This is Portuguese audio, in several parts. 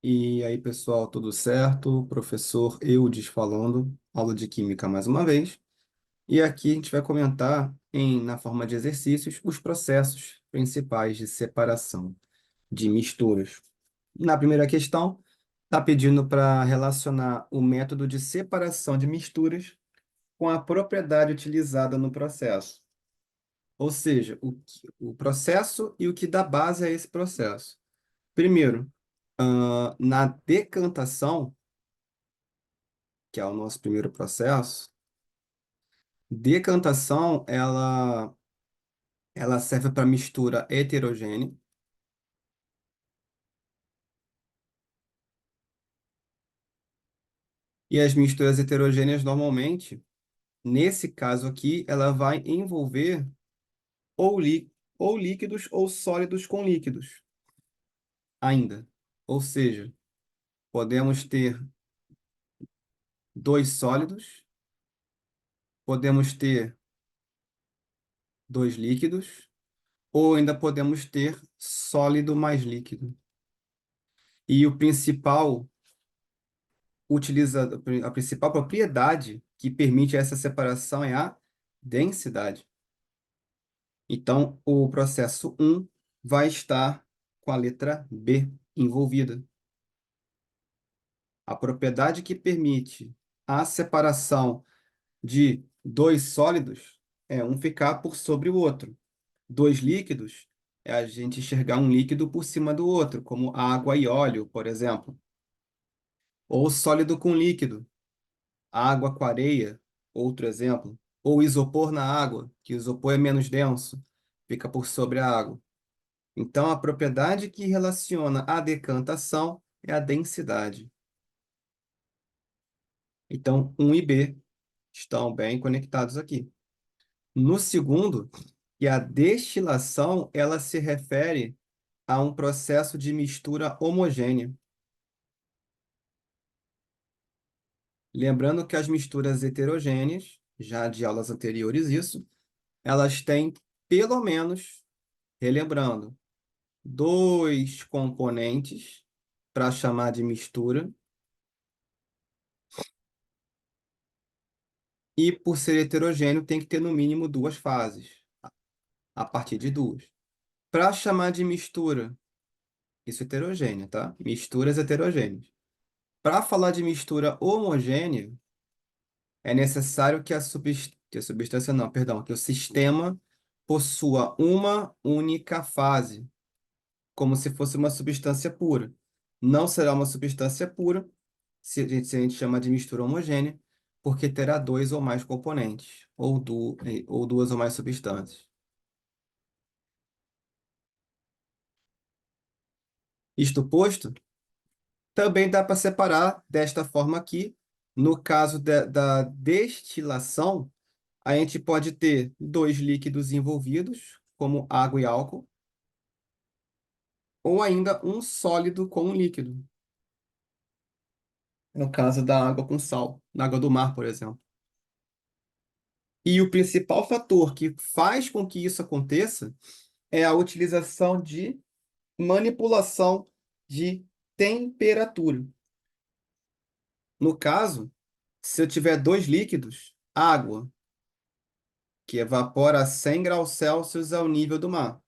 E aí, pessoal, tudo certo? Professor Eudes falando, aula de Química mais uma vez. E aqui a gente vai comentar, na forma de exercícios, os processos principais de separação de misturas. Na primeira questão, está pedindo para relacionar o método de separação de misturas com a propriedade utilizada no processo. Ou seja, o processo e o que dá base a esse processo. Primeiro, na decantação, que é o nosso primeiro processo, decantação, ela serve para mistura heterogênea, e as misturas heterogêneas, normalmente, nesse caso aqui, ela vai envolver ou, ou líquidos ou sólidos com líquidos ainda. Ou seja, podemos ter dois sólidos, podemos ter dois líquidos, ou ainda podemos ter sólido mais líquido. E o principal a principal propriedade que permite essa separação é a densidade. Então, o processo 1 vai estar com a letra B envolvida. A propriedade que permite a separação de dois sólidos é um ficar por sobre o outro. Dois líquidos é a gente enxergar um líquido por cima do outro, como água e óleo, por exemplo. Ou sólido com líquido, água com areia, outro exemplo. Ou isopor na água, que o isopor é menos denso, fica por sobre a água. Então, a propriedade que relaciona a decantação é a densidade. Então, 1 e B estão bem conectados aqui. No segundo, que a destilação, ela se refere a um processo de mistura homogênea. Lembrando que as misturas heterogêneas, já de aulas anteriores isso, elas têm pelo menos, relembrando, dois componentes para chamar de mistura, e por ser heterogêneo tem que ter no mínimo duas fases, a partir de duas. Para chamar de mistura, isso é heterogênea, tá? Misturas heterogêneas. Para falar de mistura homogênea, é necessário que a substância não, perdão, que o sistema possua uma única fase, como se fosse uma substância pura. Não será uma substância pura se a gente chama de mistura homogênea, porque terá dois ou mais componentes, ou duas ou mais substâncias. Isto posto, também dá para separar desta forma aqui. No caso da destilação, a gente pode ter dois líquidos envolvidos, como água e álcool, ou ainda um sólido com um líquido, no caso da água com sal, na água do mar, por exemplo. E o principal fator que faz com que isso aconteça é a utilização de manipulação de temperatura. No caso, se eu tiver dois líquidos, água, que evapora a 100 graus Celsius ao nível do mar,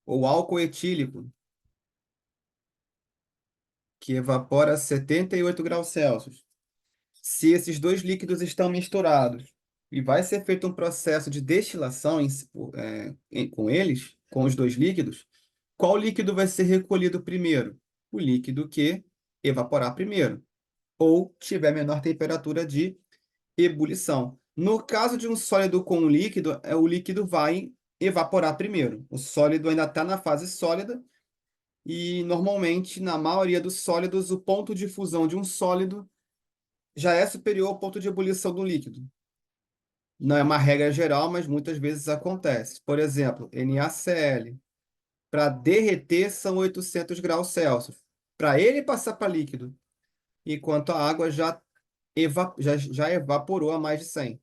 ou álcool etílico, que evapora a 78 graus Celsius. Se esses dois líquidos estão misturados e vai ser feito um processo de destilação com eles, com os dois líquidos, qual líquido vai ser recolhido primeiro? O líquido que evaporar primeiro, ou tiver menor temperatura de ebulição. No caso de um sólido com um líquido, o líquido vai evaporar primeiro. O sólido ainda está na fase sólida e, normalmente, na maioria dos sólidos, o ponto de fusão de um sólido já é superior ao ponto de ebulição do líquido. Não é uma regra geral, mas muitas vezes acontece. Por exemplo, NaCl. Para derreter são 800 graus Celsius. Para ele passar para líquido, enquanto a água já evaporou a mais de 100.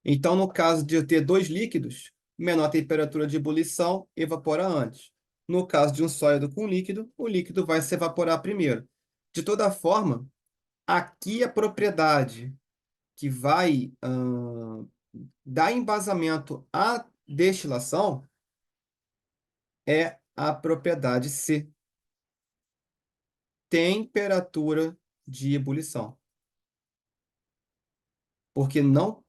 Então, no caso de eu ter dois líquidos, menor temperatura de ebulição, evapora antes. No caso de um sólido com líquido, o líquido vai se evaporar primeiro. De toda forma, aqui a propriedade que vai dar embasamento à destilação é a propriedade C, temperatura de ebulição. Porque não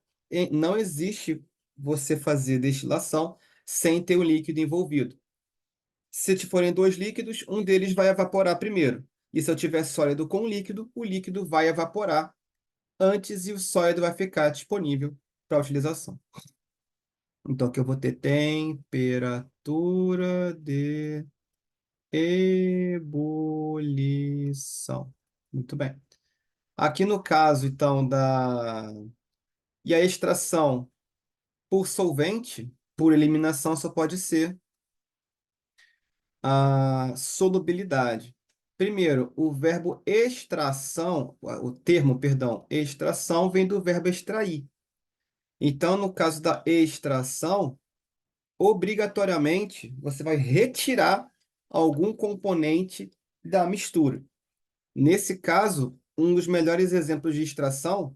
existe você fazer destilação sem ter o líquido envolvido. Se te forem dois líquidos, um deles vai evaporar primeiro. E se eu tiver sólido com líquido, o líquido vai evaporar antes e o sólido vai ficar disponível para utilização. Então, aqui eu vou ter temperatura de ebulição. Muito bem. Aqui no caso, então, E a extração por solvente, por eliminação, só pode ser a solubilidade. Primeiro, o verbo extração, o termo, perdão, extração vem do verbo extrair. Então, no caso da extração, obrigatoriamente você vai retirar algum componente da mistura. Nesse caso, um dos melhores exemplos de extração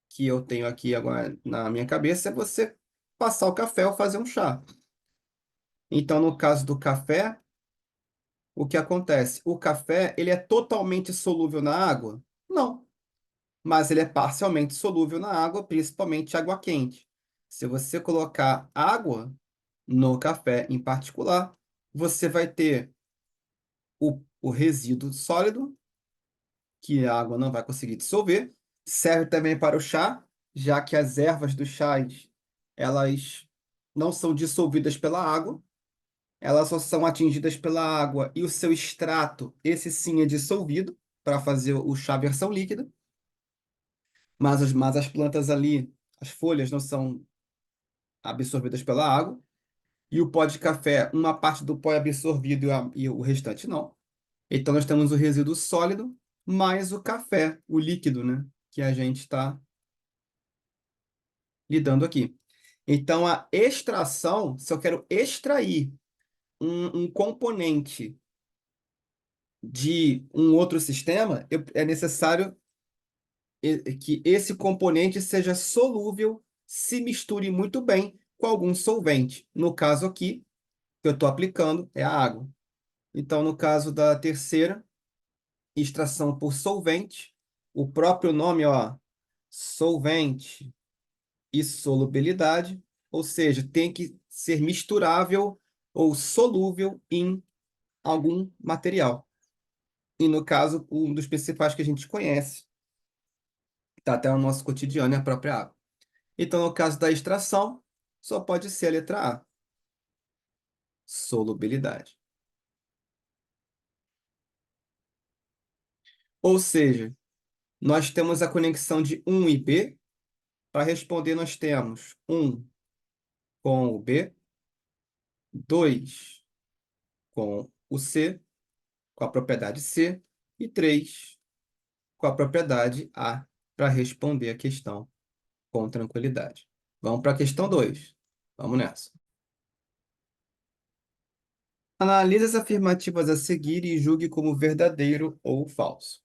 que eu tenho aqui agora na minha cabeça é você passar o café ou fazer um chá. Então, no caso do café, o que acontece? O café, ele é totalmente solúvel na água? Não, mas ele é parcialmente solúvel na água, principalmente água quente. Se você colocar água no café em particular, você vai ter o resíduo sólido, que a água não vai conseguir dissolver. Serve também para o chá, já que as ervas dos chás, elas não são dissolvidas pela água, elas só são atingidas pela água e o seu extrato, esse sim é dissolvido para fazer o chá versão líquida, mas as plantas ali, as folhas não são absorvidas pela água, e o pó de café, uma parte do pó é absorvido e o restante não. Então nós temos o resíduo sólido mais o café, o líquido, né, que a gente está lidando aqui. Então a extração, se eu quero extrair um componente de um outro sistema, é necessário que esse componente seja solúvel, se misture muito bem com algum solvente. No caso aqui, que eu estou aplicando é a água. Então, no caso da terceira, extração por solvente, o próprio nome, ó, solvente e solubilidade, ou seja, tem que ser misturável ou solúvel em algum material. E no caso, um dos principais que a gente conhece, está até no nosso cotidiano, é a própria água. Então, no caso da extração, só pode ser a letra A, solubilidade. Ou seja, nós temos a conexão de 1 e B. Para responder, nós temos 1 com o B, 2 com o C, com a propriedade C, e 3 com a propriedade A, para responder a questão com tranquilidade. Vamos para a questão 2. Vamos nessa. Analise as afirmativas a seguir e julgue como verdadeiro ou falso.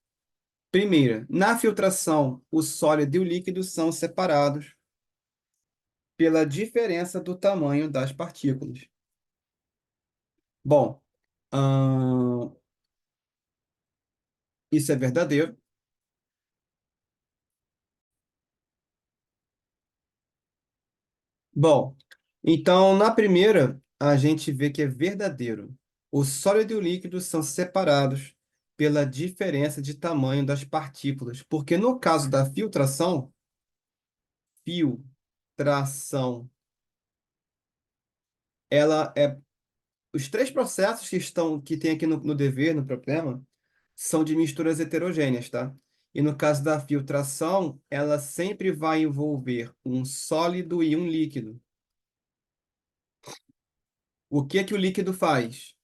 Primeira, na filtração, o sólido e o líquido são separados pela diferença do tamanho das partículas. Bom, isso é verdadeiro. Bom, então na primeira, a gente vê que é verdadeiro. O sólido e o líquido são separados pela diferença de tamanho das partículas, porque no caso da filtração, ela é os três processos que tem aqui no dever, no problema, são de misturas heterogêneas, tá? E no caso da filtração, ela sempre vai envolver um sólido e um líquido. O que que o líquido faz?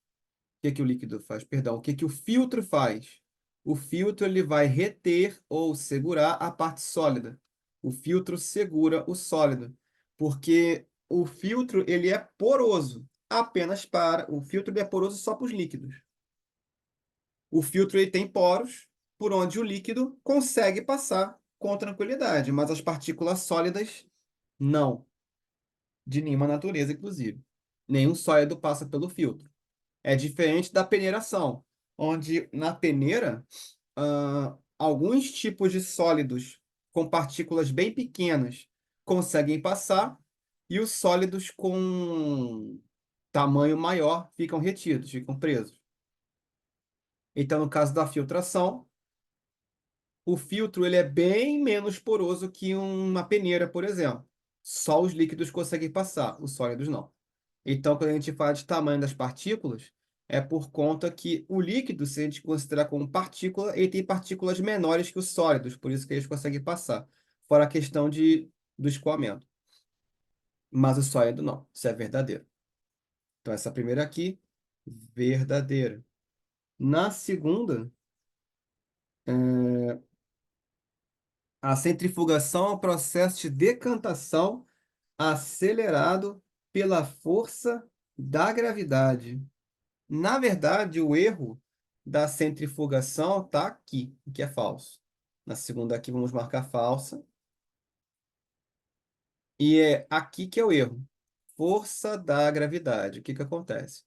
O que que o líquido faz? Perdão, o que que o filtro faz? O filtro ele vai reter ou segurar a parte sólida. O filtro segura o sólido, porque o filtro ele é poroso. apenas para... O filtro ele é poroso só para os líquidos. O filtro ele tem poros por onde o líquido consegue passar com tranquilidade, mas as partículas sólidas não, de nenhuma natureza, inclusive. Nenhum sólido passa pelo filtro. É diferente da peneiração, onde na peneira, alguns tipos de sólidos com partículas bem pequenas conseguem passar e os sólidos com tamanho maior ficam retidos, ficam presos. Então, no caso da filtração, o filtro ele é bem menos poroso que uma peneira, por exemplo. Só os líquidos conseguem passar, os sólidos não. Então, quando a gente fala de tamanho das partículas, é por conta que o líquido, se a gente considerar como partícula, ele tem partículas menores que os sólidos, por isso que eles conseguem passar. Fora a questão do escoamento. Mas o sólido não, isso é verdadeiro. Então, essa primeira aqui, verdadeira. Na segunda, a centrifugação é um processo de decantação acelerado pela força da gravidade. Na verdade, o erro da centrifugação está aqui, o que é falso. Na segunda aqui vamos marcar falsa. E é aqui que é o erro. Força da gravidade. O que que acontece?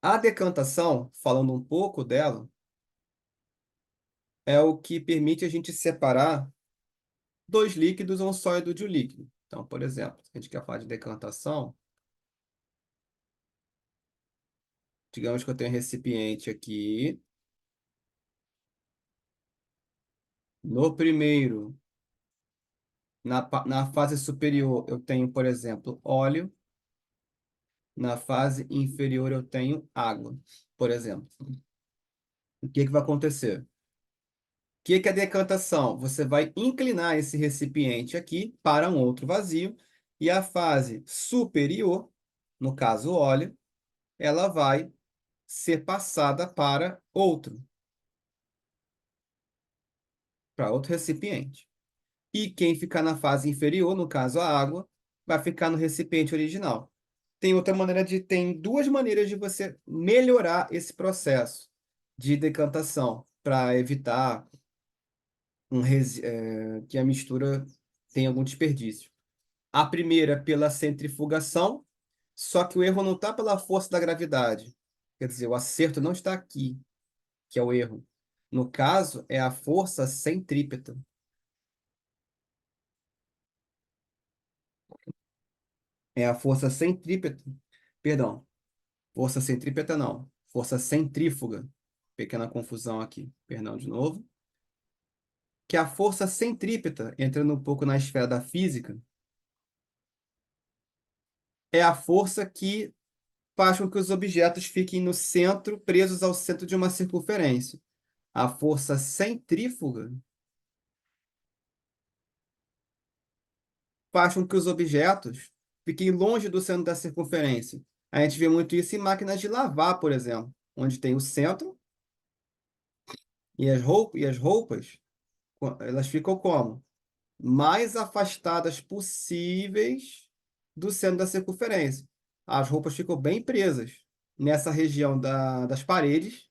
A decantação, falando um pouco dela, é o que permite a gente separar dois líquidos ou um sólido de um líquido. Então, por exemplo, se a gente quer falar de decantação, digamos que eu tenho um recipiente aqui. No primeiro, na fase superior, eu tenho, por exemplo, óleo. Na fase inferior, eu tenho água, por exemplo. O que que vai acontecer? O que que é decantação? Você vai inclinar esse recipiente aqui para um outro vazio, e a fase superior, no caso o óleo, ela vai ser passada para outro recipiente. E quem ficar na fase inferior, no caso a água, vai ficar no recipiente original. Tem duas maneiras de você melhorar esse processo de decantação para evitar que a mistura tenha algum desperdício. A primeira é pela centrifugação, só que o erro não está pela força da gravidade. Quer dizer, o acerto não está aqui, que é o erro. No caso, é a força centrípeta. É a força centrípeta. Perdão, força centrípeta não. Força centrífuga. Pequena confusão aqui. Perdão de novo. Que a força centrípeta, entrando um pouco na esfera da física, é a força que faz com que os objetos fiquem no centro, presos ao centro de uma circunferência. A força centrífuga faz com que os objetos fiquem longe do centro da circunferência. A gente vê muito isso em máquinas de lavar, por exemplo, onde tem o centro e as roupas, elas ficam como? Mais afastadas possíveis do centro da circunferência. As roupas ficam bem presas nessa região das paredes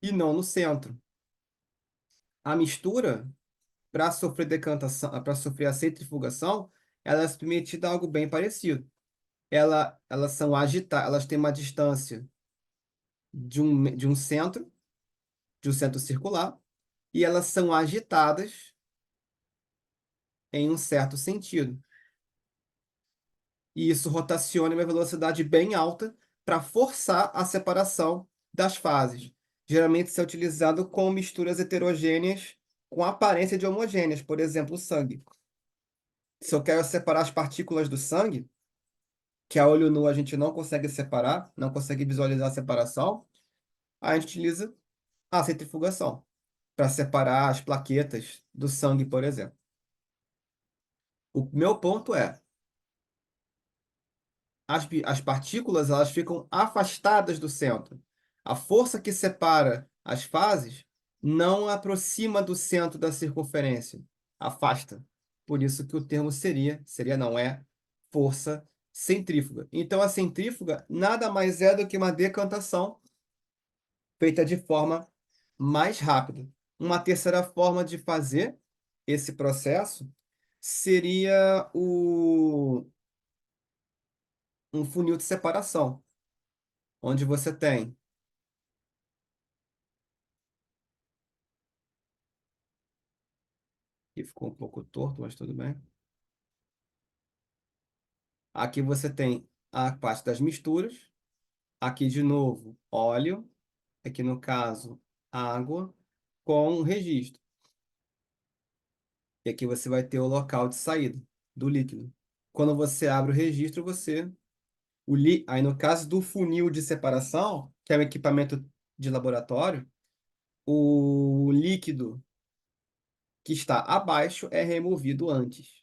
e não no centro. A mistura, para sofrer decantação, para sofrer a centrifugação, ela é submetida a algo bem parecido. Elas são agitadas, elas têm uma distância de um centro circular, e elas são agitadas em um certo sentido. E isso rotaciona em uma velocidade bem alta para forçar a separação das fases. Geralmente isso é utilizado com misturas heterogêneas com aparência de homogêneas, por exemplo, o sangue. Se eu quero separar as partículas do sangue, que a olho nu a gente não consegue separar, não consegue visualizar a separação, a gente utiliza a centrifugação para separar as plaquetas do sangue, por exemplo. O meu ponto é, as partículas elas ficam afastadas do centro. A força que separa as fases não aproxima do centro da circunferência, afasta. Por isso que o termo seria não é, força centrífuga. Então, a centrífuga nada mais é do que uma decantação feita de forma mais rápida. Uma terceira forma de fazer esse processo seria um funil de separação, onde você tem, que ficou um pouco torto, mas tudo bem. Aqui você tem a parte das misturas, aqui de novo óleo, aqui no caso água, com registro. E aqui você vai ter o local de saída do líquido. Quando você abre o registro, aí no caso do funil de separação, que é um equipamento de laboratório, o líquido que está abaixo é removido antes.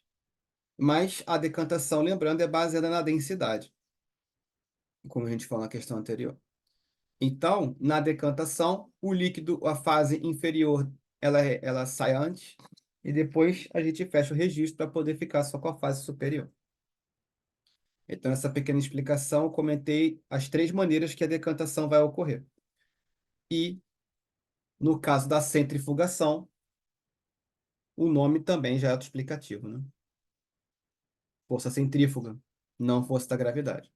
Mas a decantação, lembrando, é baseada na densidade, como a gente falou na questão anterior. Então, na decantação, o líquido, a fase inferior, ela sai antes, e depois a gente fecha o registro para poder ficar só com a fase superior. Então, nessa pequena explicação, eu comentei as três maneiras que a decantação vai ocorrer. E, no caso da centrifugação, o nome também já é autoexplicativo, né? Força centrífuga, não força da gravidade.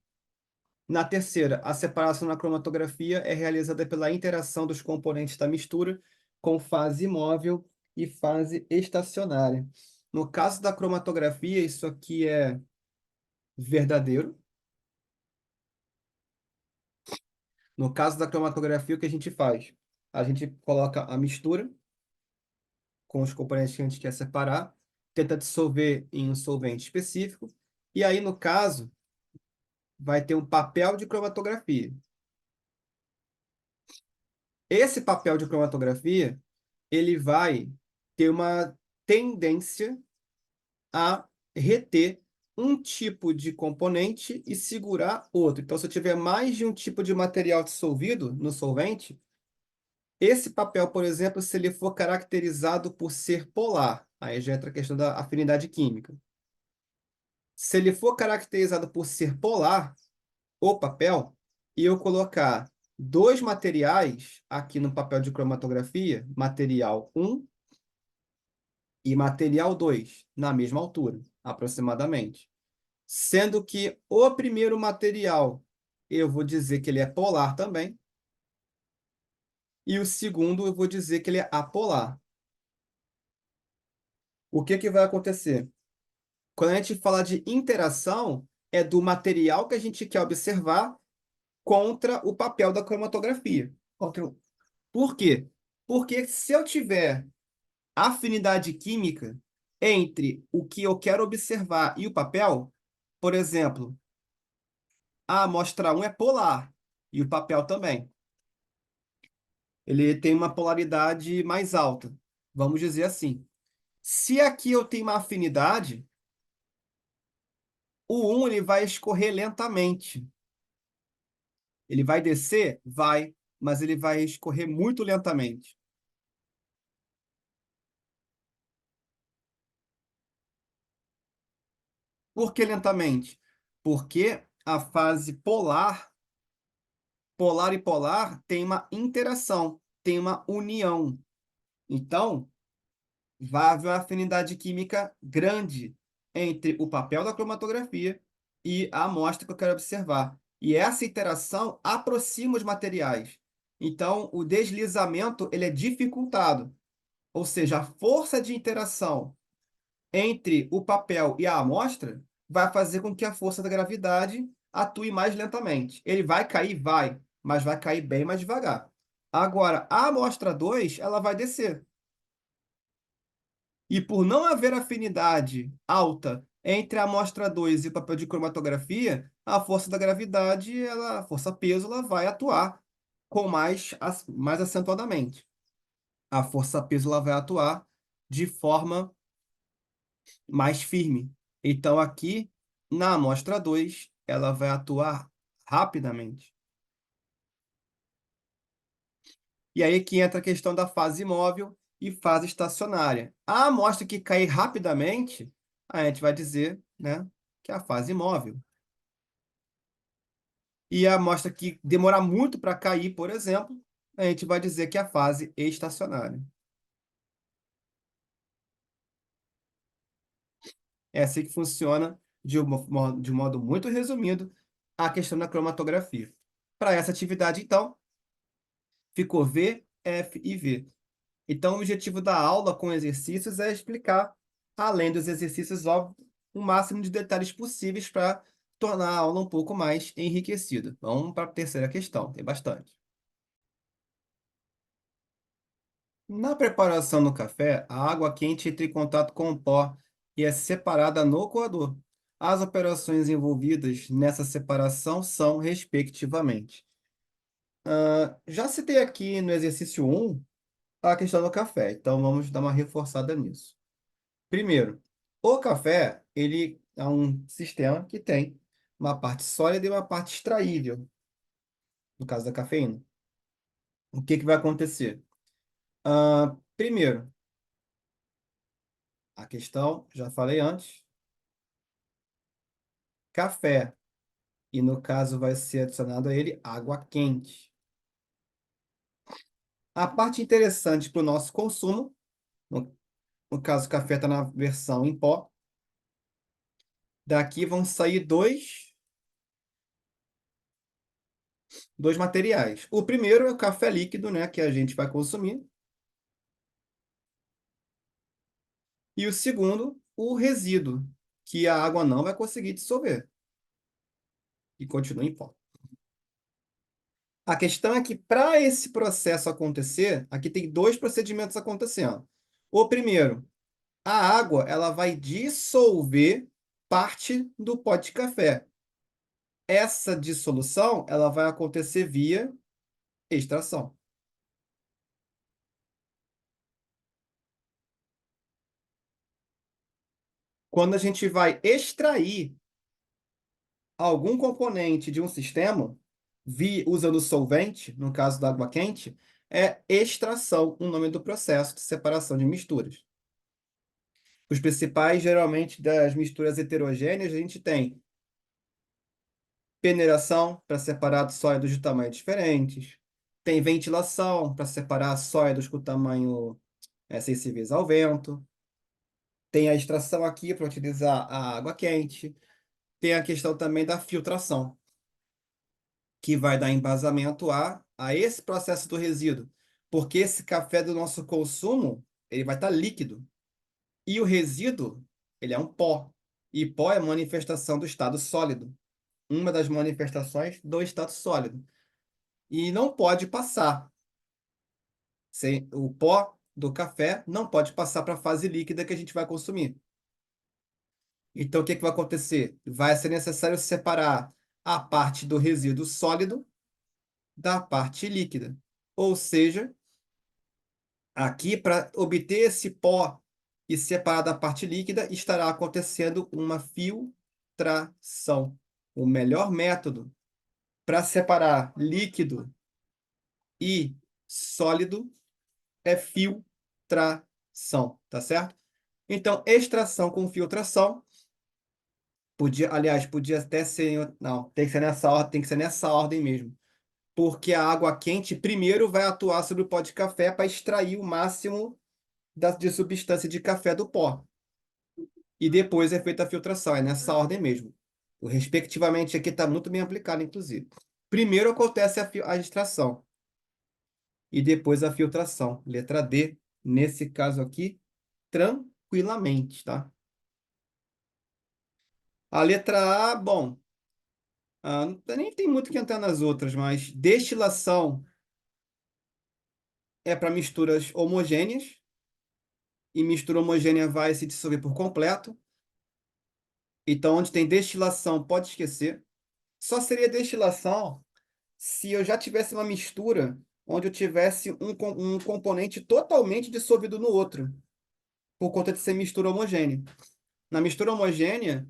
Na terceira, a separação na cromatografia é realizada pela interação dos componentes da mistura com fase móvel e fase estacionária. No caso da cromatografia, isso aqui é verdadeiro. No caso da cromatografia, o que a gente faz? A gente coloca a mistura com os componentes que a gente quer separar, tenta dissolver em um solvente específico, e aí, no caso, vai ter um papel de cromatografia. Esse papel de cromatografia, ele vai ter uma tendência a reter um tipo de componente e segurar outro. Então, se eu tiver mais de um tipo de material dissolvido no solvente, esse papel, por exemplo, se ele for caracterizado por ser polar, aí já entra a questão da afinidade química. Se ele for caracterizado por ser polar, o papel, e eu colocar dois materiais aqui no papel de cromatografia, material 1 e material 2, na mesma altura, aproximadamente. Sendo que o primeiro material, eu vou dizer que ele é polar também, e o segundo eu vou dizer que ele é apolar. O que que vai acontecer? Quando a gente fala de interação, é do material que a gente quer observar contra o papel da cromatografia. Por quê? Porque se eu tiver afinidade química entre o que eu quero observar e o papel, por exemplo, a amostra 1 é polar e o papel também. Ele tem uma polaridade mais alta, vamos dizer assim. Se aqui eu tenho uma afinidade, o 1 ele vai escorrer lentamente. Ele vai descer? Vai, mas ele vai escorrer muito lentamente. Por que lentamente? Porque a fase polar, polar e polar, tem uma interação, tem uma união. Então, vai haver uma afinidade química grande entre o papel da cromatografia e a amostra que eu quero observar. E essa interação aproxima os materiais. Então, o deslizamento ele é dificultado. Ou seja, a força de interação entre o papel e a amostra vai fazer com que a força da gravidade atue mais lentamente. Ele vai cair? Vai, mas vai cair bem mais devagar. Agora, a amostra 2 ela vai descer. E por não haver afinidade alta entre a amostra 2 e o papel de cromatografia, a força da gravidade, a força-peso, ela vai atuar com mais acentuadamente. A força-peso ela vai atuar de forma mais firme. Então, aqui, na amostra 2 ela vai atuar rapidamente. E aí que entra a questão da fase móvel e fase estacionária. A amostra que cair rapidamente, a gente vai dizer, né, que é a fase móvel. E a amostra que demorar muito para cair, por exemplo, a gente vai dizer que é a fase estacionária. É assim que funciona, de um modo muito resumido, a questão da cromatografia. Para essa atividade, então, ficou V, F e V. Então, o objetivo da aula com exercícios é explicar, além dos exercícios, óbvio, o máximo de detalhes possíveis para tornar a aula um pouco mais enriquecida. Vamos para a terceira questão, tem bastante. Na preparação do café, a água quente entra em contato com o pó e é separada no coador. As operações envolvidas nessa separação são, respectivamente. Já citei aqui no exercício 1 a questão do café, então vamos dar uma reforçada nisso. Primeiro, o café, ele é um sistema que tem uma parte sólida e uma parte extraível, no caso da cafeína. O que que vai acontecer? Primeiro, a questão, já falei antes, café, e no caso vai ser adicionado a ele água quente. A parte interessante para o nosso consumo, no caso o café está na versão em pó, daqui vão sair dois materiais. O primeiro é o café líquido, né, que a gente vai consumir, e o segundo, o resíduo, que a água não vai conseguir dissolver e continua em pó. A questão é que para esse processo acontecer, aqui tem dois procedimentos acontecendo. O primeiro, a água ela vai dissolver parte do pó de café. Essa dissolução ela vai acontecer via extração. Quando a gente vai extrair algum componente de um sistema, usando solvente, no caso da água quente, é extração, o nome do processo de separação de misturas. Os principais, geralmente, das misturas heterogêneas, a gente tem peneiração, para separar sólidos de tamanhos diferentes, tem ventilação, para separar sólidos com tamanho sensíveis ao vento, tem a extração aqui, para utilizar a água quente, tem a questão também da filtração, que vai dar embasamento a esse processo do resíduo, porque esse café do nosso consumo, ele vai estar líquido, e o resíduo, ele é um pó, e pó é manifestação do estado sólido, uma das manifestações do estado sólido, e não pode passar, o pó do café não pode passar para a fase líquida que a gente vai consumir. Então, o que que vai acontecer? Vai ser necessário separar a parte do resíduo sólido da parte líquida. Ou seja, aqui, para obter esse pó e separar da parte líquida, estará acontecendo uma filtração. O melhor método para separar líquido e sólido é filtração, tá certo? Então, extração com filtração podia, aliás, podia até ser, não, tem que ser nessa ordem, tem que ser nessa ordem mesmo. Porque a água quente primeiro vai atuar sobre o pó de café para extrair o máximo de substância de café do pó. E depois é feita a filtração, é nessa ordem mesmo. O respectivamente aqui está muito bem aplicado, inclusive. Primeiro acontece a extração e depois a filtração. Letra D, nesse caso aqui, tranquilamente, tá? A letra A, bom, nem tem muito que entrar nas outras, mas destilação é para misturas homogêneas, e mistura homogênea vai se dissolver por completo. Então, onde tem destilação, pode esquecer. Só seria destilação se eu já tivesse uma mistura onde eu tivesse um componente totalmente dissolvido no outro, por conta de ser mistura homogênea. Na mistura homogênea,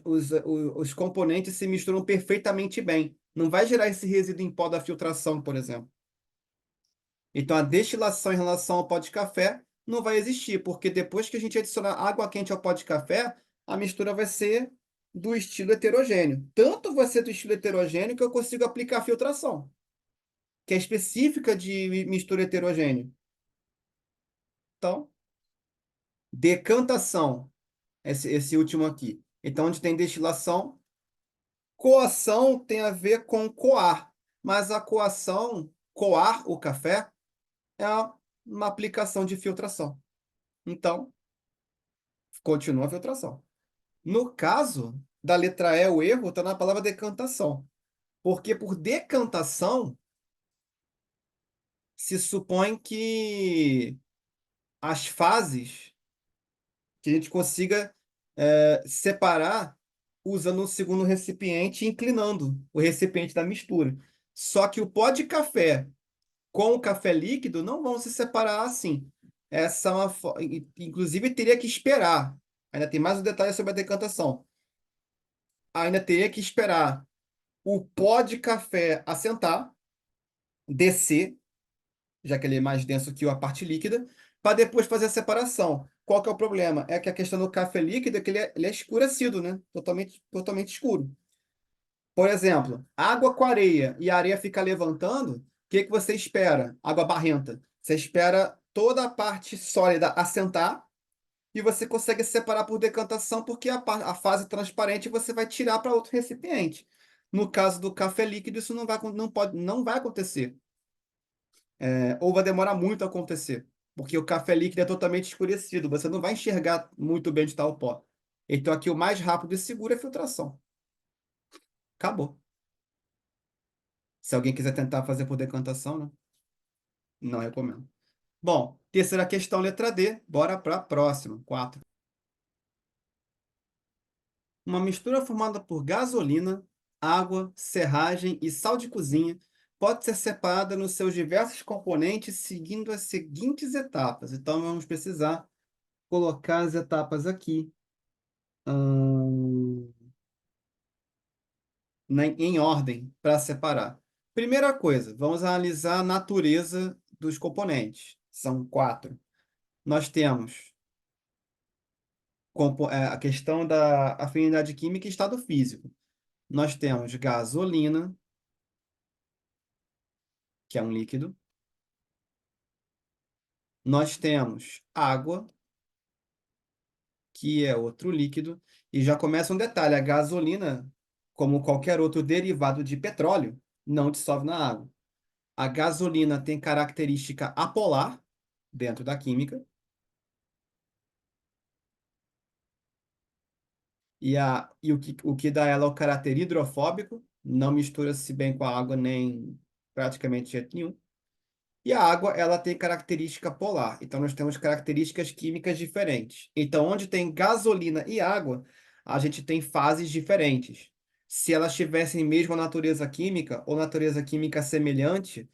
os componentes se misturam perfeitamente bem. Não vai gerar esse resíduo em pó da filtração, por exemplo. Então, a destilação em relação ao pó de café não vai existir, porque depois que a gente adicionar água quente ao pó de café, a mistura vai ser do estilo heterogêneo. Tanto vai ser do estilo heterogêneo que eu consigo aplicar filtração, que é específica de mistura heterogênea. Então, decantação, esse último aqui. Então, onde tem destilação, coação tem a ver com coar, mas a coação, coar o café, é uma aplicação de filtração. Então, continua a filtração. No caso da letra E, o erro está na palavra decantação, porque por decantação se supõe que as fases que a gente consiga separar usando um segundo recipiente, inclinando o recipiente da mistura. Só que o pó de café com o café líquido não vão se separar assim. Essa é uma, inclusive teria que esperar. Ainda tem mais um detalhe sobre a decantação. Ainda teria que esperar o pó de café assentar, descer, já que ele é mais denso que a parte líquida, para depois fazer a separação. Qual que é o problema? É que a questão do café líquido é que ele é escurecido, né? Totalmente, totalmente escuro. Por exemplo, água com areia e a areia fica levantando, o que que você espera? Água barrenta. Você espera toda a parte sólida assentar e você consegue separar por decantação porque a fase transparente você vai tirar para outro recipiente. No caso do café líquido, isso não vai acontecer. Ou vai demorar muito a acontecer, porque o café líquido é totalmente escurecido, você não vai enxergar muito bem onde está o pó. Então aqui o mais rápido e seguro é a filtração. Acabou. Se alguém quiser tentar fazer por decantação, né? Não recomendo. Bom, terceira questão, letra D. Bora para a próxima. 4. Uma mistura formada por gasolina, água, serragem e sal de cozinha pode ser separada nos seus diversos componentes seguindo as seguintes etapas. Então, vamos precisar colocar as etapas aqui, hum, em ordem para separar. Primeira coisa, vamos analisar a natureza dos componentes. São 4. Nós temos a questão da afinidade química e estado físico. Nós temos gasolina, que é um líquido. Nós temos água, que é outro líquido. E já começa um detalhe: a gasolina, como qualquer outro derivado de petróleo, não dissolve na água. A gasolina tem característica apolar dentro da química. E o que dá ela é o caráter hidrofóbico, não mistura-se bem com a água nem praticamente de jeito nenhum. E a água, ela tem característica polar. Então, nós temos características químicas diferentes. Então, onde tem gasolina e água, a gente tem fases diferentes. Se elas tivessem mesma natureza química ou natureza química semelhante,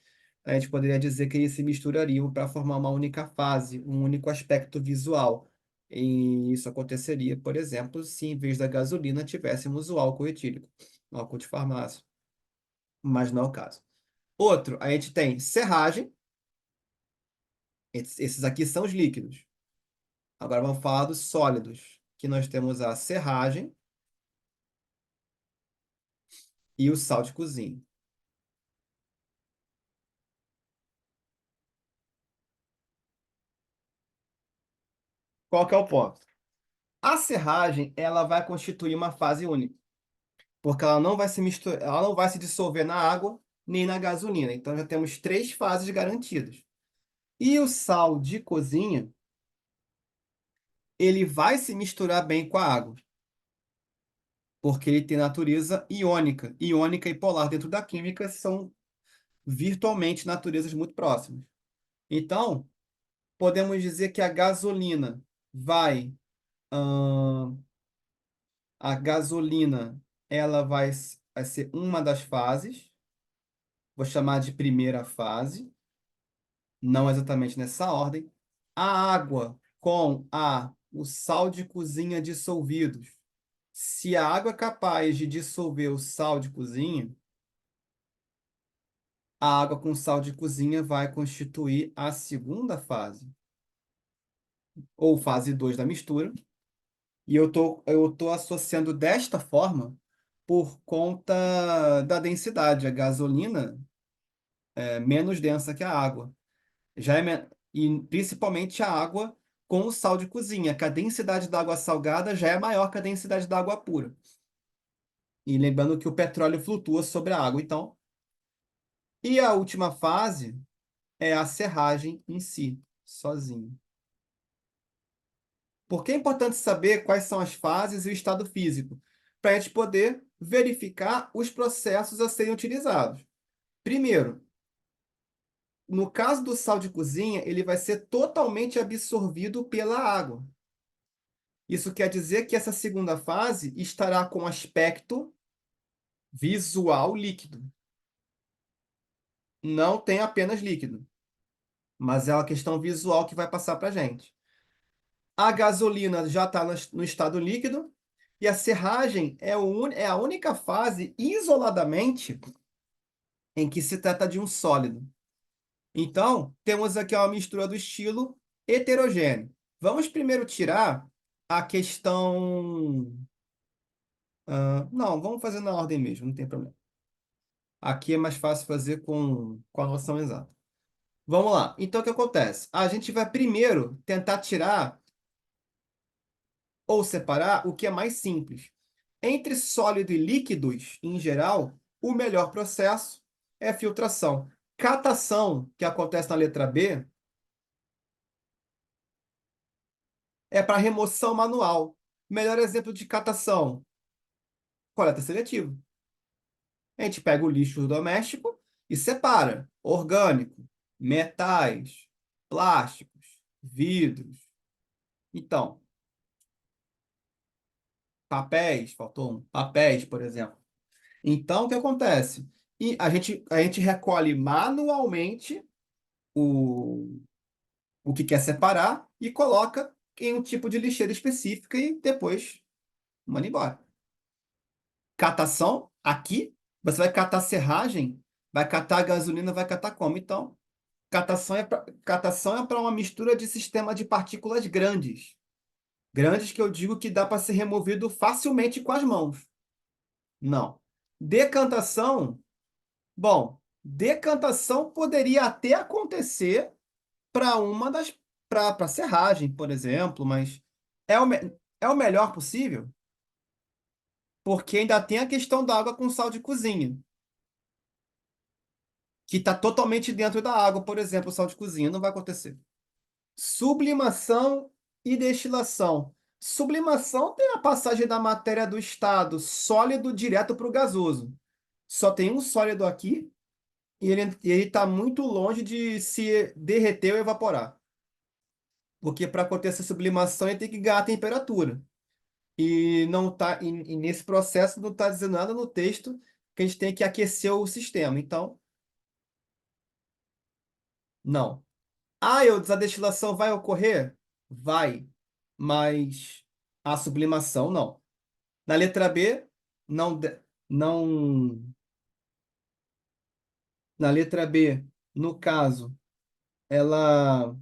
a gente poderia dizer que eles se misturariam para formar uma única fase, um único aspecto visual. E isso aconteceria, por exemplo, se em vez da gasolina tivéssemos o álcool etílico, o álcool de farmácia. Mas não é o caso. Outro, a gente tem serragem. Esses aqui são os líquidos. Agora vamos falar dos sólidos, que nós temos a serragem e o sal de cozinha. Qual que é o ponto? A serragem, ela vai constituir uma fase única, porque ela não vai se misturar, ela não vai se dissolver na água nem na gasolina. Então já temos três fases garantidas. E o sal de cozinha, ele vai se misturar bem com a água, porque ele tem natureza iônica. Iônica e polar dentro da química são virtualmente naturezas muito próximas. Então, podemos dizer que a gasolina vai, ahn, a gasolina, ela vai ser uma das fases, vou chamar de primeira fase, não exatamente nessa ordem. A água com o sal de cozinha dissolvidos. Se a água é capaz de dissolver o sal de cozinha, a água com sal de cozinha vai constituir a segunda fase, ou fase 2 da mistura. E eu tô associando desta forma por conta da densidade. A gasolina é menos densa que a água. E principalmente a água com o sal de cozinha, que a densidade da água salgada já é maior que a densidade da água pura. E lembrando que o petróleo flutua sobre a água, então. E a última fase é a serragem em si, sozinho. Por que é importante saber quais são as fases e o estado físico? Para a gente poder verificar os processos a serem utilizados. Primeiro, no caso do sal de cozinha, ele vai ser totalmente absorvido pela água. Isso quer dizer que essa segunda fase estará com aspecto visual líquido. Não tem apenas líquido, mas é uma questão visual que vai passar para a gente. A gasolina já está no estado líquido e a serragem é a única fase, isoladamente, em que se trata de um sólido. Então, temos aqui uma mistura do estilo heterogêneo. Vamos primeiro tirar a questão. Não, vamos fazer na ordem mesmo, não tem problema. Aqui é mais fácil fazer com a noção exata. Vamos lá. Então, o que acontece? A gente vai primeiro tentar tirar ou separar o que é mais simples. Entre sólido e líquidos, em geral, o melhor processo é filtração. Catação, que acontece na letra B, é para remoção manual. Melhor exemplo de catação, coleta seletiva. A gente pega o lixo doméstico e separa orgânico, metais, plásticos, vidros. Então, papéis, faltou um, papéis, por exemplo. Então, o que acontece? E a gente recolhe manualmente o, o que quer separar e coloca em um tipo de lixeira específica e depois manda embora. Catação, aqui, você vai catar serragem, vai catar a gasolina, vai catar como? Então, catação é para uma mistura de sistema de partículas grandes. Grandes que eu digo que dá para ser removido facilmente com as mãos. Não. Decantação, bom, decantação poderia até acontecer para uma das para serragem, por exemplo, mas é é o melhor possível, porque ainda tem a questão da água com sal de cozinha, que está totalmente dentro da água, por exemplo, o sal de cozinha não vai acontecer. Sublimação e destilação. Sublimação tem a passagem da matéria do estado sólido direto para o gasoso. Só tem um sólido aqui e ele está muito longe de se derreter ou evaporar. Porque para acontecer sublimação ele tem que ganhar a temperatura. E nesse processo não está dizendo nada no texto que a gente tem que aquecer o sistema. Então, não. A destilação vai ocorrer? Vai. Mas a sublimação não. Na letra B, não, não. Na letra B, no caso, ela.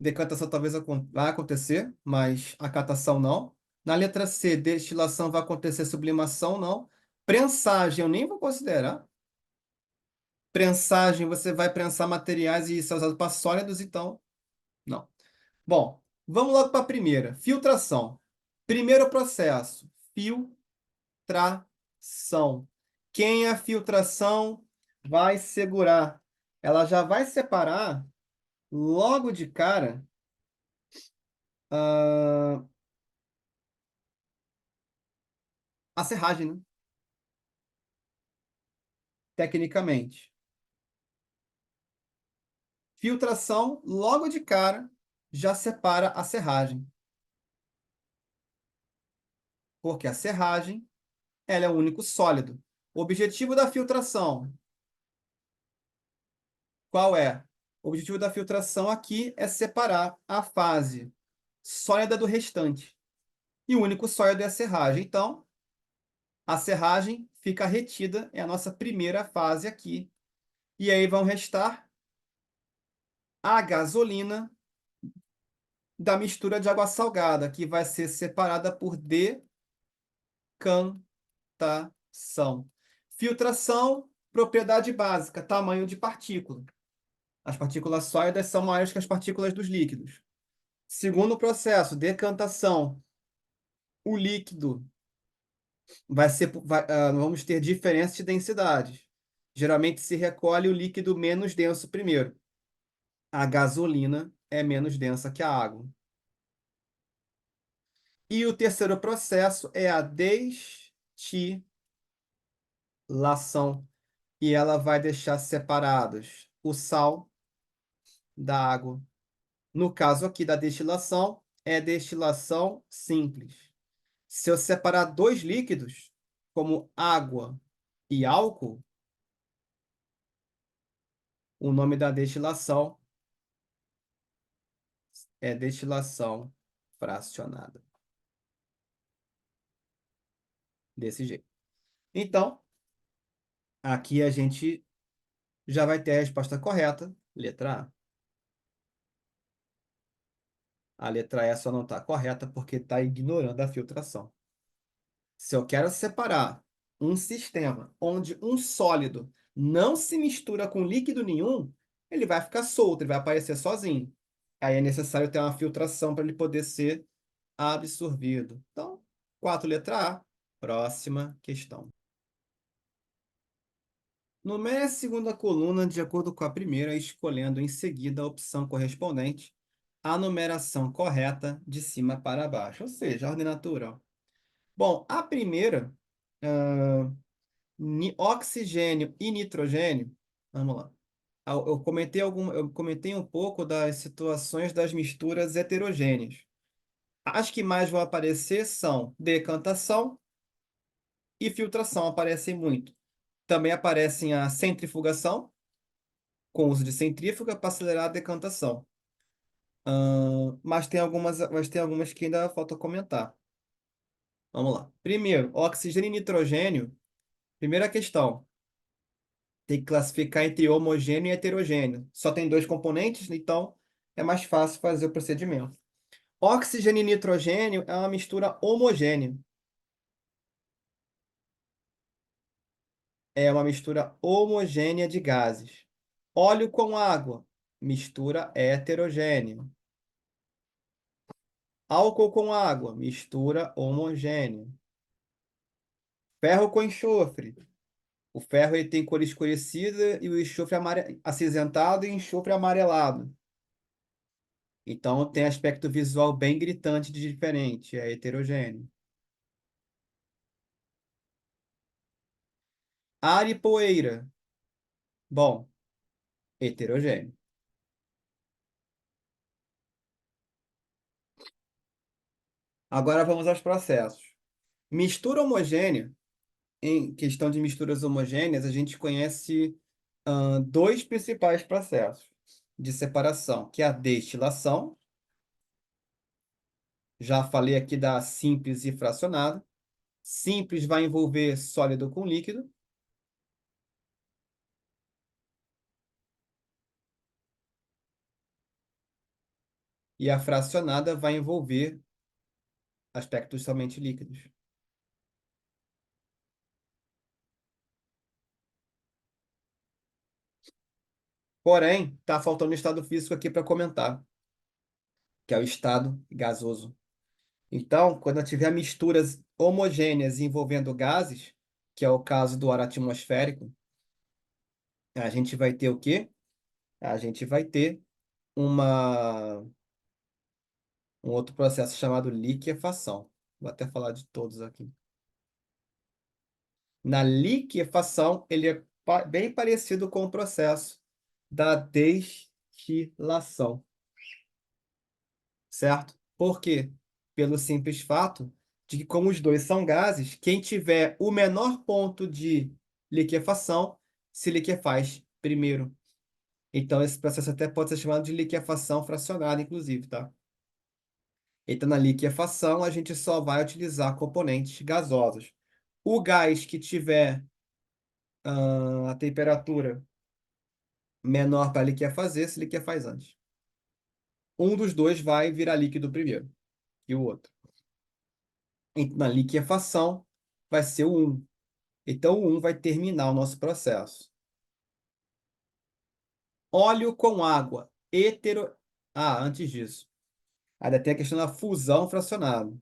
Decantação talvez vai acontecer, mas a catação não. Na letra C, destilação vai acontecer, sublimação não. Prensagem eu nem vou considerar. Prensagem, você vai prensar materiais e isso é usado para sólidos, então, não. Bom, vamos logo para a primeira. Filtração. Primeiro processo, filtração. Quem a filtração vai segurar? Ela já vai separar logo de cara ah, a serragem, né? Tecnicamente. Filtração, logo de cara, já separa a serragem. Porque a serragem, ela é o único sólido. O objetivo da filtração, qual é? O objetivo da filtração aqui é separar a fase sólida do restante. E o único sólido é a serragem. Então, a serragem fica retida, é a nossa primeira fase aqui. E aí vão restar a gasolina da mistura de água salgada, que vai ser separada por decantação. Filtração, propriedade básica, tamanho de partícula. As partículas sólidas são maiores que as partículas dos líquidos. Segundo processo, decantação. O líquido vamos ter diferenças de densidades. Geralmente se recolhe o líquido menos denso primeiro. A gasolina é menos densa que a água. E o terceiro processo é a destilação. E ela vai deixar separados o sal da água. No caso aqui da destilação, é destilação simples. Se eu separar dois líquidos, como água e álcool, o nome da destilação é destilação fracionada. Desse jeito. Então, aqui a gente já vai ter a resposta correta, letra A. A letra E só não está correta porque está ignorando a filtração. Se eu quero separar um sistema onde um sólido não se mistura com líquido nenhum, ele vai ficar solto, ele vai aparecer sozinho. Aí é necessário ter uma filtração para ele poder ser absorvido. Então, 4 letra A. Próxima questão. Numere a segunda coluna de acordo com a primeira, escolhendo em seguida a opção correspondente à numeração correta de cima para baixo, ou seja, a ordem natural. Bom, a primeira, ah, oxigênio e nitrogênio, vamos lá. Eu comentei um pouco das situações das misturas heterogêneas. As que mais vão aparecer são decantação e filtração, aparecem muito. Também aparecem a centrifugação, com uso de centrífuga para acelerar a decantação. Mas tem algumas que ainda falta comentar. Vamos lá. Primeiro, oxigênio e nitrogênio. Primeira questão. Tem que classificar entre homogêneo e heterogêneo. Só tem dois componentes, então é mais fácil fazer o procedimento. Oxigênio e nitrogênio é uma mistura homogênea. É uma mistura homogênea de gases. Óleo com água, mistura heterogênea. Álcool com água, mistura homogênea. Ferro com enxofre. O ferro ele tem cor escurecida e o enxofre acinzentado e enxofre amarelado. Então tem aspecto visual bem gritante de diferente, é heterogêneo. Ar e poeira. Bom, heterogêneo. Agora vamos aos processos. Mistura homogênea. Em questão de misturas homogêneas, a gente conhece dois principais processos de separação, que é a destilação. Já falei aqui da simples e fracionada. Simples vai envolver sólido com líquido. E a fracionada vai envolver aspectos somente líquidos. Porém, está faltando o estado físico aqui para comentar, que é o estado gasoso. Então, quando eu tiver misturas homogêneas envolvendo gases, que é o caso do ar atmosférico, a gente vai ter o quê? A gente vai ter uma, um outro processo chamado liquefação. Vou até falar de todos aqui. Na liquefação, ele é bem parecido com o processo da destilação, certo? Por quê? Pelo simples fato de que, como os dois são gases, quem tiver o menor ponto de liquefação se liquefaz primeiro. Então, esse processo até pode ser chamado de liquefação fracionada, inclusive, tá? Então, na liquefação, a gente só vai utilizar componentes gasosos. O gás que tiver a temperatura menor para liquefazer, se liquefaz antes. um dos dois vai virar líquido primeiro e o outro. Na liquefação, vai ser o 1. Então, o 1 vai terminar o nosso processo. Óleo com água. Antes disso. Ainda tem a questão da fusão fracionada.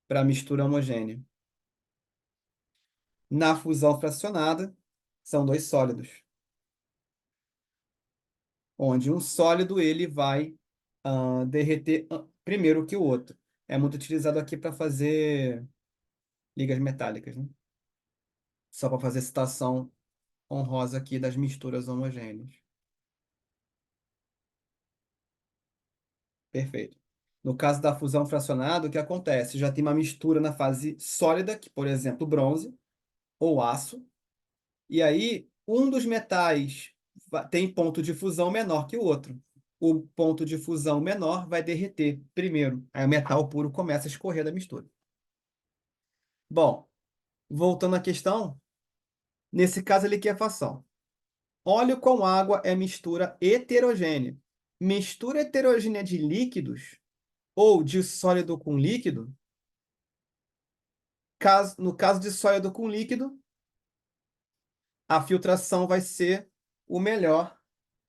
Para mistura homogênea. Na fusão fracionada, são dois sólidos, onde um sólido ele vai derreter primeiro que o outro. É muito utilizado aqui para fazer ligas metálicas, né? Só para fazer citação honrosa aqui das misturas homogêneas. Perfeito. No caso da fusão fracionada, o que acontece? Já tem uma mistura na fase sólida, que, por exemplo, bronze ou aço, e aí um dos metais tem ponto de fusão menor que o outro. O ponto de fusão menor vai derreter primeiro. Aí o metal puro começa a escorrer da mistura. Bom, voltando à questão, nesse caso a liquefação. Óleo com água é mistura heterogênea. Mistura heterogênea de líquidos ou de sólido com líquido, no caso de sólido com líquido, a filtração vai ser o melhor,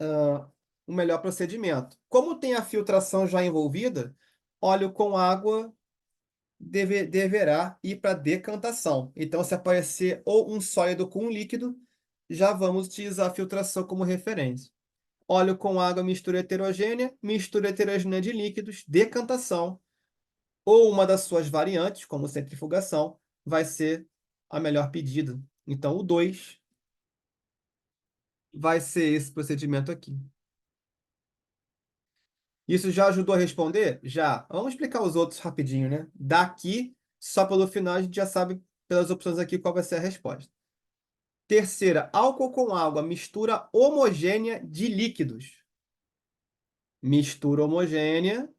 ah, o melhor procedimento. Como tem a filtração já envolvida, óleo com água deverá ir para decantação. Então, se aparecer ou um sólido com um líquido, já vamos utilizar a filtração como referência. Óleo com água, mistura heterogênea de líquidos, decantação, ou uma das suas variantes, como centrifugação, vai ser a melhor pedida. Então, o 2 vai ser esse procedimento aqui. Isso já ajudou a responder? Já. Vamos explicar os outros rapidinho, né? Daqui, só pelo final, a gente já sabe pelas opções aqui qual vai ser a resposta. Terceira, álcool com água, mistura homogênea de líquidos. Mistura homogênea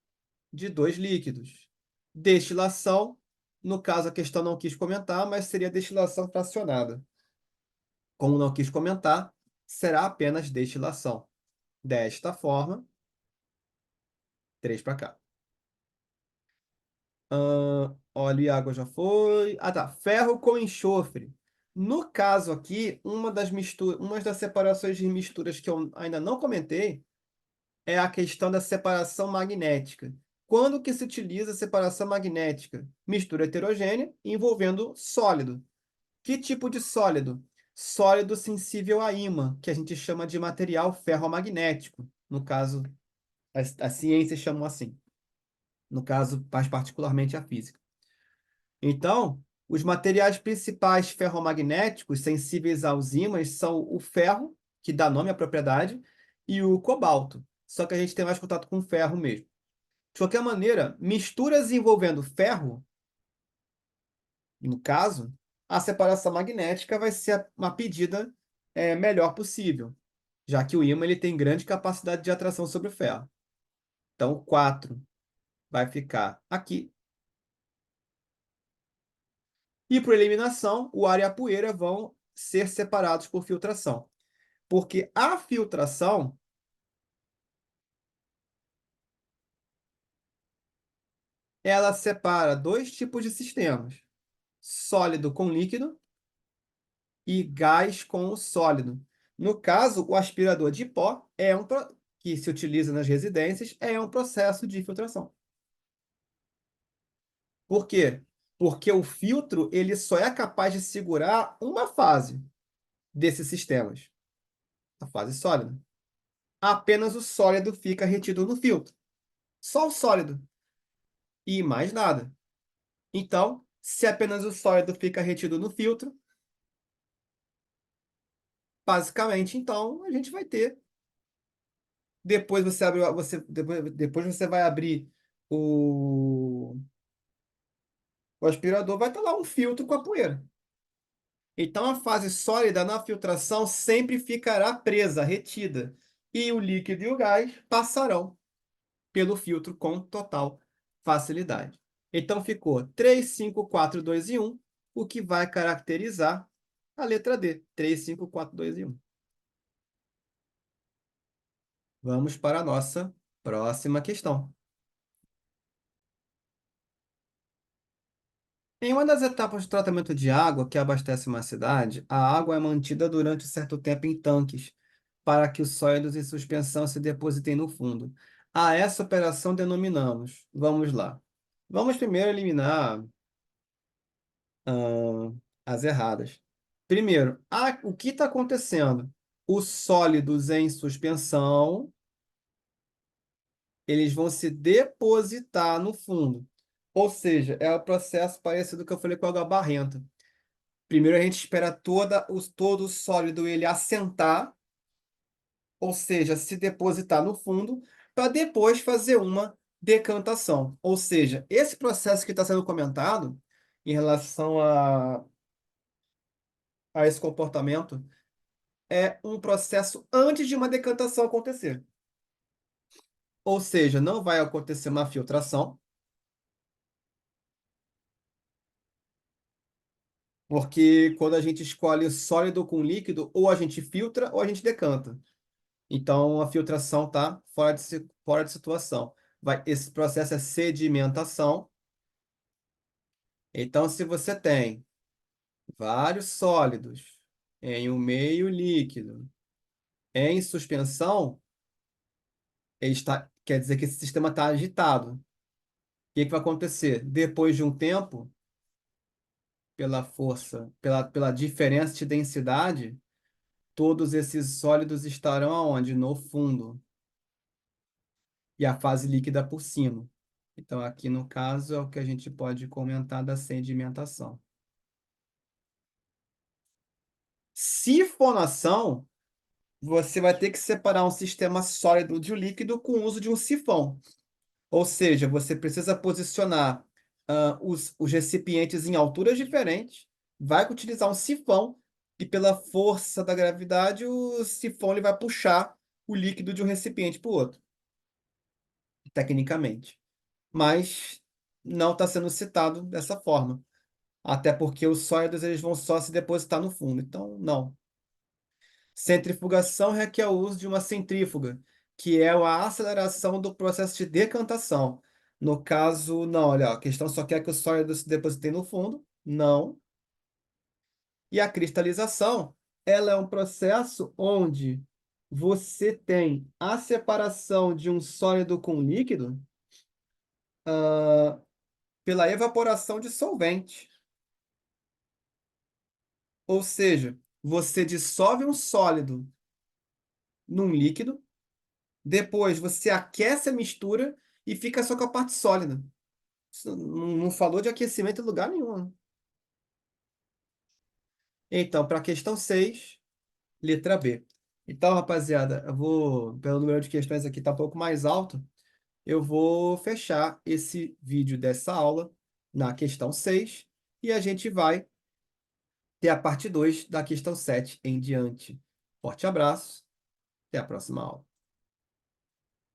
de dois líquidos. Destilação, no caso a questão não quis comentar, mas seria destilação fracionada. Como não quis comentar, será apenas destilação. Desta forma, 3 para cá. Óleo e água já foi. Ah, tá. Ferro com enxofre. No caso aqui, uma das separações de misturas que eu ainda não comentei é a questão da separação magnética. Quando que se utiliza a separação magnética? Mistura heterogênea envolvendo sólido. Que tipo de sólido? Sólido sensível a ímã, que a gente chama de material ferromagnético. No caso, as ciências chamam assim. No caso, mais particularmente a física. Então, os materiais principais ferromagnéticos sensíveis aos ímãs são o ferro, que dá nome à propriedade, e o cobalto. Só que a gente tem mais contato com o ferro mesmo. De qualquer maneira, misturas envolvendo ferro, no caso, a separação magnética vai ser uma pedida melhor possível, já que o ímã ele tem grande capacidade de atração sobre o ferro. Então, o 4 vai ficar aqui. E por eliminação, o ar e a poeira vão ser separados por filtração. Porque a filtração, ela separa dois tipos de sistemas: sólido com líquido e gás com o sólido. No caso, o aspirador de pó que se utiliza nas residências é um processo de filtração. Por quê? Porque o filtro ele só é capaz de segurar uma fase desses sistemas, a fase sólida. Apenas o sólido fica retido no filtro. Só o sólido e mais nada. Então, se apenas o sólido fica retido no filtro, basicamente, então, a gente vai ter. Depois você abre, depois você vai abrir o, o aspirador, vai estar lá um filtro com a poeira. Então, a fase sólida na filtração sempre ficará presa, retida, e o líquido e o gás passarão pelo filtro com total facilidade. Então, ficou 3, 5, 4, 2 e 1, o que vai caracterizar A letra D, 3, 5, 4, 2 e 1. Vamos para a nossa próxima questão. Em uma das etapas do tratamento de água que abastece uma cidade, a água é mantida durante certo tempo em tanques, para que os sólidos em suspensão se depositem no fundo. A essa operação denominamos. Vamos lá. Vamos primeiro eliminar ah, as erradas. Primeiro, o que está acontecendo? Os sólidos em suspensão, eles vão se depositar no fundo. Ou seja, é o processo parecido que eu falei com a água barrenta. Primeiro a gente espera todo o sólido ele assentar, ou seja, se depositar no fundo, para depois fazer uma decantação. Ou seja, esse processo que está sendo comentado em relação a esse comportamento é um processo antes de uma decantação acontecer. Ou seja, não vai acontecer uma filtração, porque quando a gente escolhe sólido com líquido, ou a gente filtra ou a gente decanta. Então, a filtração está fora de situação. Esse processo é sedimentação. Então, se você tem vários sólidos em um meio líquido em suspensão, quer dizer que esse sistema está agitado. O que que vai acontecer? Depois de um tempo, pela força, pela diferença de densidade, todos esses sólidos estarão aonde? No fundo. E a fase líquida por cima. Então, aqui no caso, é o que a gente pode comentar da sedimentação. Sifonação, você vai ter que separar um sistema sólido de um líquido com o uso de um sifão. Ou seja, você precisa posicionar os recipientes em alturas diferentes, vai utilizar um sifão, e pela força da gravidade, o sifão ele vai puxar o líquido de um recipiente para o outro, tecnicamente. Mas não está sendo citado dessa forma. Até porque os sólidos eles vão só se depositar no fundo. Então, não. Centrifugação requer o uso de uma centrífuga, que é a aceleração do processo de decantação. No caso, não, olha, a questão só quer que os sólidos se depositem no fundo. Não. E a cristalização, ela é um processo onde você tem a separação de um sólido com líquido, ah, pela evaporação de solvente. Ou seja, você dissolve um sólido num líquido, depois você aquece a mistura e fica só com a parte sólida. Isso não falou de aquecimento em lugar nenhum, né? Então, para a questão 6, letra B. Então, rapaziada, pelo número de questões aqui tá um pouco mais alto, eu vou fechar esse vídeo dessa aula na questão 6 e a gente vai ter a parte 2 da questão 7 em diante. Forte abraço, até a próxima aula.